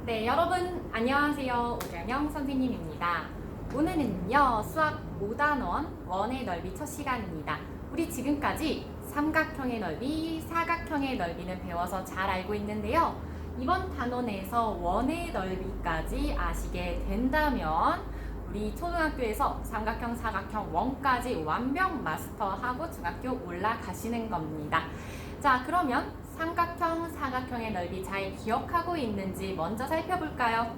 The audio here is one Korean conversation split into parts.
네, 여러분 안녕하세요. 오정영 선생님입니다. 오늘은요, 수학 5단원 원의 넓이 첫 시간입니다. 우리 지금까지 삼각형의 넓이, 사각형의 넓이는 배워서 잘 알고 있는데요. 이번 단원에서 원의 넓이까지 아시게 된다면 우리 초등학교에서 삼각형, 사각형, 원까지 완벽 마스터하고 중학교 올라가시는 겁니다. 자, 그러면 삼각형, 사각형의 넓이 잘 기억하고 있는지 먼저 살펴볼까요?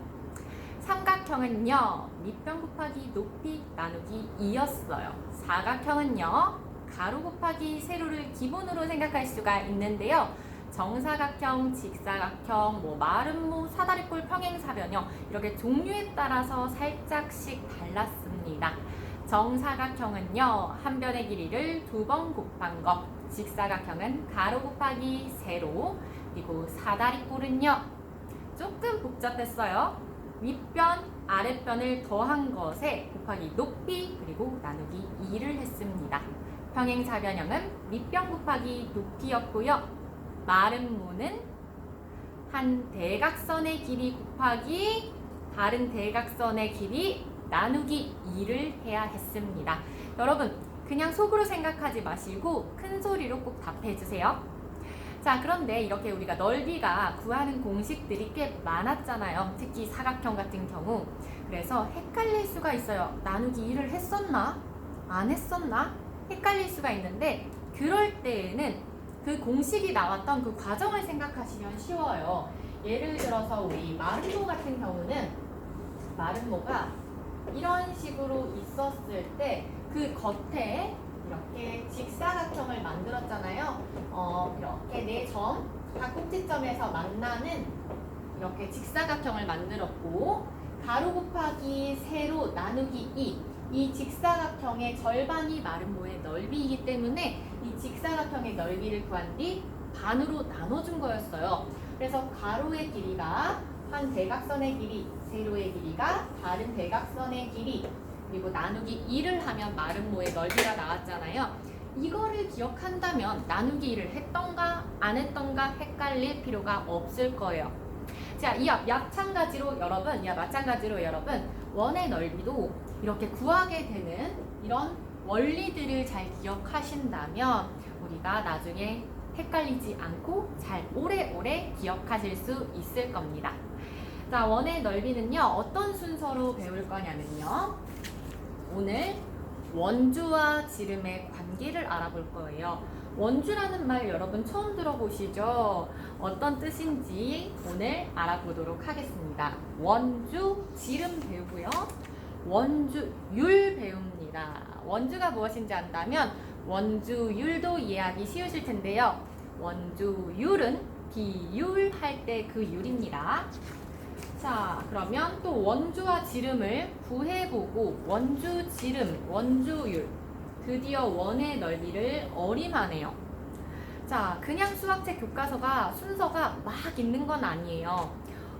삼각형은요, 밑변 곱하기 높이 나누기 2였어요. 사각형은요, 가로 곱하기 세로를 기본으로 생각할 수가 있는데요. 정사각형, 직사각형, 마름모, 사다리꼴, 평행사변형 이렇게 종류에 따라서 살짝씩 달랐습니다. 정사각형은요, 한 변의 길이를 2번 곱한 거, 직사각형은 가로 곱하기 세로, 그리고 사다리꼴은요, 조금 복잡했어요. 윗변, 아랫변을 더한 것에 곱하기 높이, 그리고 나누기 2를 했습니다. 평행사변형은 밑변 곱하기 높이였고요. 마름모는 한 대각선의 길이 곱하기 다른 대각선의 길이 나누기 2를 해야 했습니다. 여러분, 그냥 속으로 생각하지 마시고 큰 소리로 꼭 답해주세요. 자, 그런데 이렇게 우리가 넓이가 구하는 공식들이 꽤 많았잖아요. 특히 사각형 같은 경우. 그래서 헷갈릴 수가 있어요. 나누기 2를 했었나? 안 했었나? 헷갈릴 수가 있는데 그럴 때에는 그 공식이 나왔던 그 과정을 생각하시면 쉬워요. 예를 들어서 우리 마름모 같은 경우는 마름모가 이런 식으로 있었을 때 그 겉에 이렇게 직사각형을 만들었잖아요. 이렇게 네 점, 각 꼭지점에서 만나는 이렇게 직사각형을 만들었고 가로 곱하기 세로 나누기 2이 직사각형의 절반이 마름모의 넓이이기 때문에 이 직사각형의 넓이를 구한 뒤 반으로 나눠준 거였어요. 그래서 가로의 길이가 한 대각선의 길이, 세로의 길이가 다른 대각선의 길이, 그리고 나누기 2를 하면 마름모의 넓이가 나왔잖아요. 이거를 기억한다면 나누기 2를 했던가 안 했던가 헷갈릴 필요가 없을 거예요. 자, 마찬가지로 여러분, 원의 넓이도 이렇게 구하게 되는 이런 원리들을 잘 기억하신다면 우리가 나중에 헷갈리지 않고 잘 오래오래 기억하실 수 있을 겁니다. 자, 원의 넓이는요, 어떤 순서로 배울 거냐면요. 오늘 원주와 지름의 관계를 알아볼 거예요. 원주라는 말 여러분 처음 들어보시죠? 어떤 뜻인지 오늘 알아보도록 하겠습니다. 원주, 지름 배우고요. 원주율 배웁니다. 원주가 무엇인지 안다면 원주율도 이해하기 쉬우실 텐데요. 원주율은 비율 할 때 그 율입니다. 자, 그러면 또 원주와 지름을 구해보고 원주, 지름, 원주율, 드디어 원의 넓이를 어림하네요. 자, 그냥 수학책 교과서가 순서가 막 있는 건 아니에요.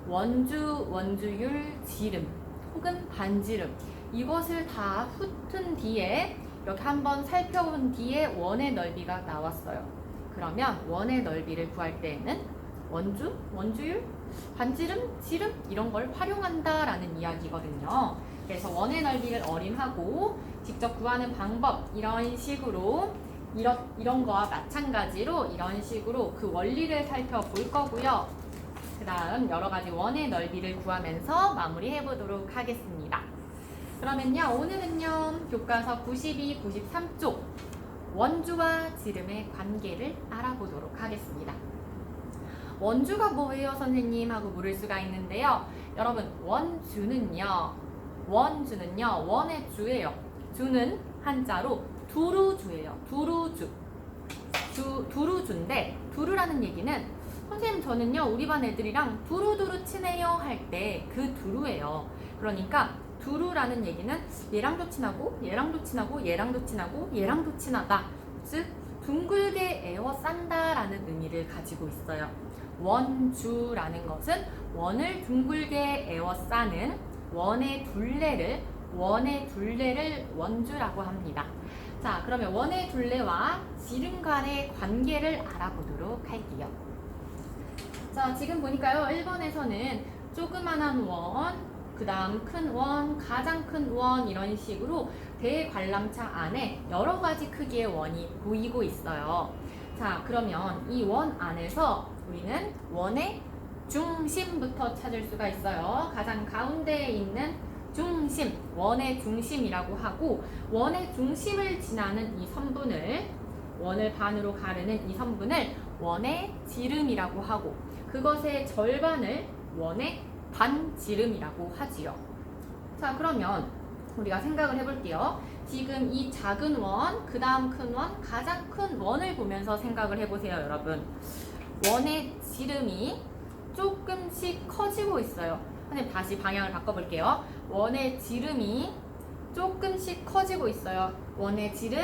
원주, 원주율, 지름 혹은 반지름 이것을 다 훑은 뒤에 이렇게 한번 살펴본 뒤에 원의 넓이가 나왔어요. 그러면 원의 넓이를 구할 때에는 원주, 원주율, 반지름, 지름 이런 걸 활용한다라는 이야기거든요. 그래서 원의 넓이를 어림하고 직접 구하는 방법 이런 식으로 이런 거와 마찬가지로 이런 식으로 그 원리를 살펴볼 거고요. 그 다음 여러 가지 원의 넓이를 구하면서 마무리해 보도록 하겠습니다. 그러면요, 오늘은요 교과서 92, 93쪽 원주와 지름의 관계를 알아보도록 하겠습니다. 원주가 뭐예요, 선생님? 하고 물을 수가 있는데요. 여러분, 원주는요, 원의 주예요. 주는 한자로 두루주예요. 두루주. 두루주인데, 두루라는 얘기는 선생님 저는요, 우리 반 애들이랑 두루두루 치네요 할 때 그 두루예요. 그러니까 두루라는 얘기는 얘랑도 친하고, 얘랑도 친하고, 얘랑도 친하고, 얘랑도 친하다. 즉, 둥글게 에워싼다라는 의미를 가지고 있어요. 원주라는 것은 원을 둥글게 에워싸는 원의 둘레를 원주라고 합니다. 자, 그러면 원의 둘레와 지름 간의 관계를 알아보도록 할게요. 자, 지금 보니까요, 1번에서는 조그만한 원, 그 다음 큰 원, 가장 큰 원 이런 식으로 대관람차 안에 여러 가지 크기의 원이 보이고 있어요. 자, 그러면 이 원 안에서 우리는 원의 중심부터 찾을 수가 있어요. 가장 가운데에 있는 중심, 원의 중심이라고 하고 원의 중심을 지나는 이 선분을 원을 반으로 가르는 이 선분을 원의 지름이라고 하고 그것의 절반을 원의 반지름이라고 하지요. 자, 그러면 우리가 생각을 해볼게요. 지금 이 작은 원, 그 다음 큰 원, 가장 큰 원을 보면서 생각을 해보세요, 여러분. 원의 지름이 조금씩 커지고 있어요. 선생님 다시 방향을 바꿔볼게요. 원의 지름이 조금씩 커지고 있어요. 원의 지름,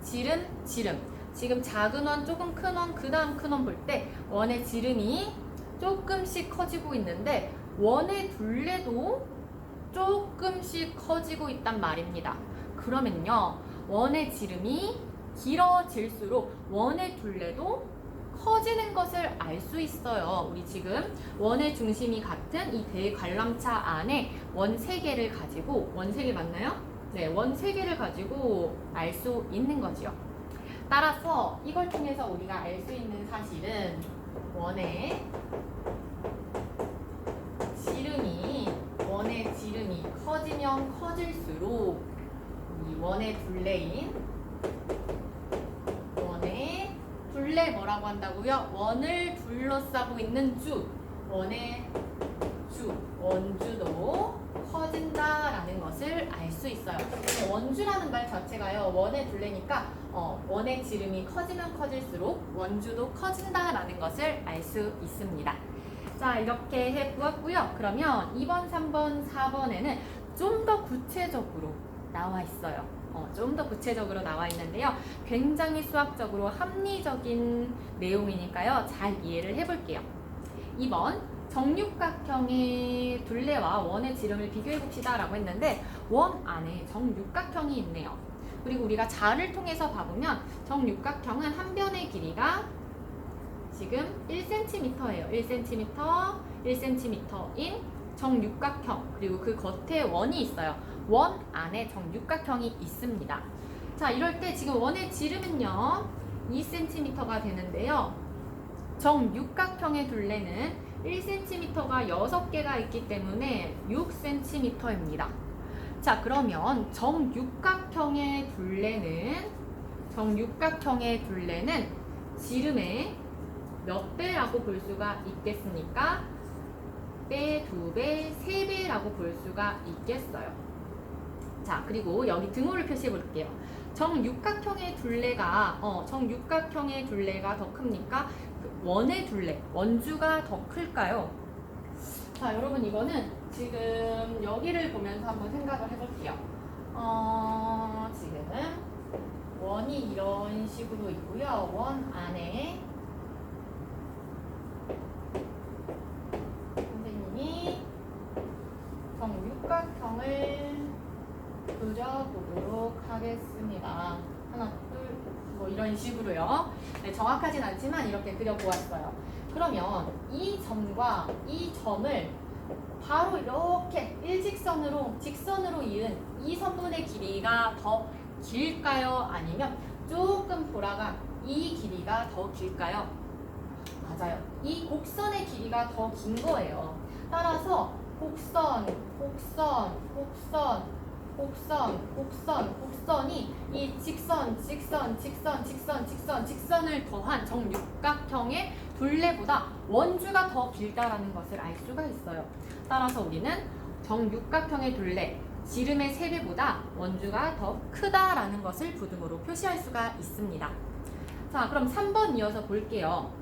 지름, 지름. 지금 작은 원, 조금 큰 원, 그 다음 큰 원 볼 때 원의 지름이 조금씩 커지고 있는데 원의 둘레도 조금씩 커지고 있단 말입니다. 그러면요, 원의 지름이 길어질수록 원의 둘레도 커지는 것을 알 수 있어요. 우리 지금 원의 중심이 같은 이 대관람차 안에 원 3개를 가지고, 원 3개 맞나요? 네, 원 3개를 가지고 알 수 있는 거죠. 따라서 이걸 통해서 우리가 알 수 있는 사실은 원의 지름이 커지면 커질수록 이 원의 둘레인 둘레 뭐라고 한다고요? 원을 둘러싸고 있는 주, 원의 주, 원주도 커진다라는 것을 알 수 있어요. 원주라는 말 자체가요, 원의 둘레니까 원의 지름이 커지면 커질수록 원주도 커진다라는 것을 알 수 있습니다. 자, 이렇게 해보았고요. 그러면 2번, 3번, 4번에는 좀 더 구체적으로 나와 있어요. 좀 더 구체적으로 나와 있는데요. 굉장히 수학적으로 합리적인 내용이니까요. 잘 이해를 해볼게요. 2번, 정육각형의 둘레와 원의 지름을 비교해 봅시다 라고 했는데 원 안에 정육각형이 있네요. 그리고 우리가 자를 통해서 봐보면 정육각형은 한 변의 길이가 지금 1cm예요. 1cm, 1cm인 정육각형, 그리고 그 겉에 원이 있어요. 원 안에 정육각형이 있습니다. 자, 이럴 때 지금 원의 지름은요 2cm가 되는데요. 정육각형의 둘레는 1cm가 6개가 있기 때문에 6cm입니다. 자, 그러면 정육각형의 둘레는 지름의 몇 배라고 볼 수가 있겠습니까? 배, 2배, 3배라고 볼 수가 있겠어요. 자, 그리고 여기 등호를 표시해 볼게요. 정육각형의 둘레가 더 큽니까? 원의 둘레, 원주가 더 클까요? 자, 여러분 이거는 지금 여기를 보면서 한번 생각을 해볼게요. 지금 원이 이런 식으로 있고요. 원 안에 선생님이 정육각형을 그려보도록 하겠습니다. 하나, 둘, 뭐 이런 식으로요. 네, 정확하진 않지만 이렇게 그려보았어요. 그러면 이 점과 이 점을 바로 이렇게 직선으로 이은 이 선분의 길이가 더 길까요? 아니면 조금 돌아간 이 길이가 더 길까요? 맞아요. 이 곡선의 길이가 더 긴 거예요. 따라서 곡선이 이 직선을 더한 정육각형의 둘레보다 원주가 더 길다라는 것을 알 수가 있어요. 따라서 우리는 정육각형의 둘레, 지름의 3배보다 원주가 더 크다라는 것을 부등호로 표시할 수가 있습니다. 자, 그럼 3번 이어서 볼게요.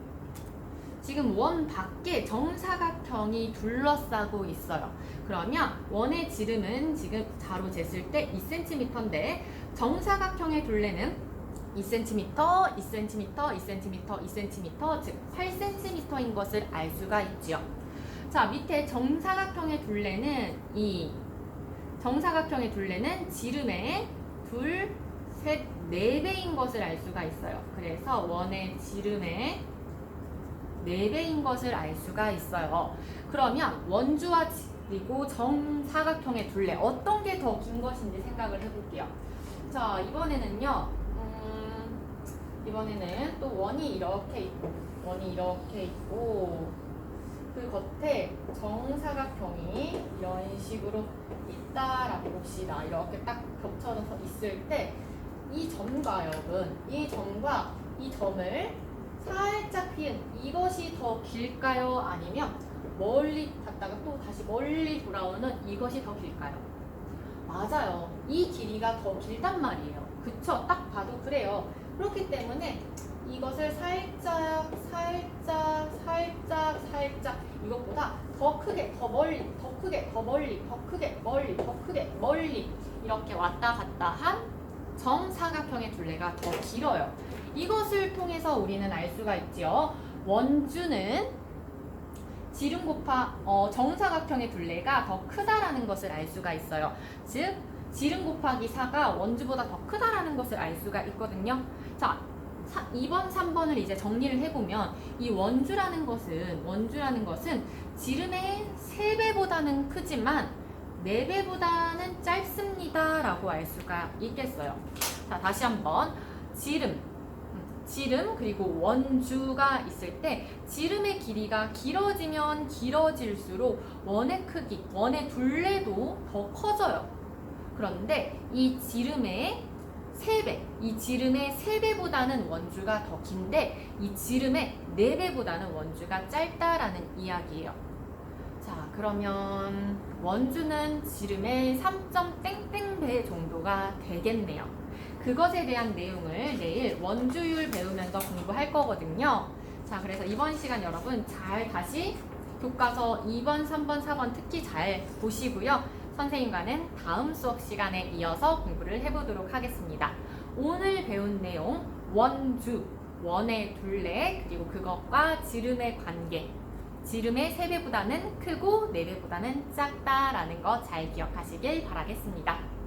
지금 원 밖에 정사각형이 둘러싸고 있어요. 그러면 원의 지름은 지금 자로 쟀을 때 2cm인데 정사각형의 둘레는 2cm, 2cm, 2cm, 2cm, 즉 8cm인 것을 알 수가 있죠. 자, 밑에 정사각형의 둘레는 지름의 2, 3, 4배인 것을 알 수가 있어요. 그래서 원의 지름의 4배인 것을 알 수가 있어요. 그러면 원주와 그리고 정사각형의 둘레 어떤 게 더 긴 것인지 생각을 해볼게요. 자, 이번에는 또 원이 이렇게 있고 그 겉에 정사각형이 이런 식으로 있다라고 봅시다. 이렇게 딱 겹쳐서 있을 때 이 점과 여러분, 이 점과 이 점을 살짝 피은 이것이 더 길까요? 아니면 멀리 갔다가 또 다시 멀리 돌아오는 이것이 더 길까요? 맞아요. 이 길이가 더 길단 말이에요. 그쵸? 딱 봐도 그래요. 그렇기 때문에 이것을 살짝 이것보다 더 크게, 더 멀리, 더 크게, 더 멀리, 더 크게, 멀리, 더 크게, 멀리 이렇게 왔다 갔다 한 정사각형의 둘레가 더 길어요. 이것을 통해서 우리는 알 수가 있죠. 원주는 지름 정사각형의 둘레가 더 크다라는 것을 알 수가 있어요. 즉 지름 곱하기 4가 원주보다 더 크다라는 것을 알 수가 있거든요. 자, 2번, 3번을 이제 정리를 해보면 이 원주라는 것은 지름의 3배보다는 크지만 4배보다는 짧습니다 라고 알 수가 있겠어요. 자, 다시 한번 지름 그리고 원주가 있을 때 지름의 길이가 길어지면 길어질수록 원의 크기, 원의 둘레도 더 커져요. 그런데 이 지름의 3배보다는 원주가 더 긴데 이 지름의 4배보다는 원주가 짧다라는 이야기예요. 자, 그러면 원주는 지름의 3.땡땡배 정도가 되겠네요. 그것에 대한 내용을 내일 원주율 배우면서 공부할 거거든요. 자, 그래서 이번 시간 여러분 잘 다시 교과서 2번, 3번, 4번 특히 잘 보시고요. 선생님과는 다음 수업 시간에 이어서 공부를 해보도록 하겠습니다. 오늘 배운 내용 원주, 원의 둘레, 그리고 그것과 지름의 관계, 지름의 3배보다는 크고 4배보다는 작다라는 거 잘 기억하시길 바라겠습니다.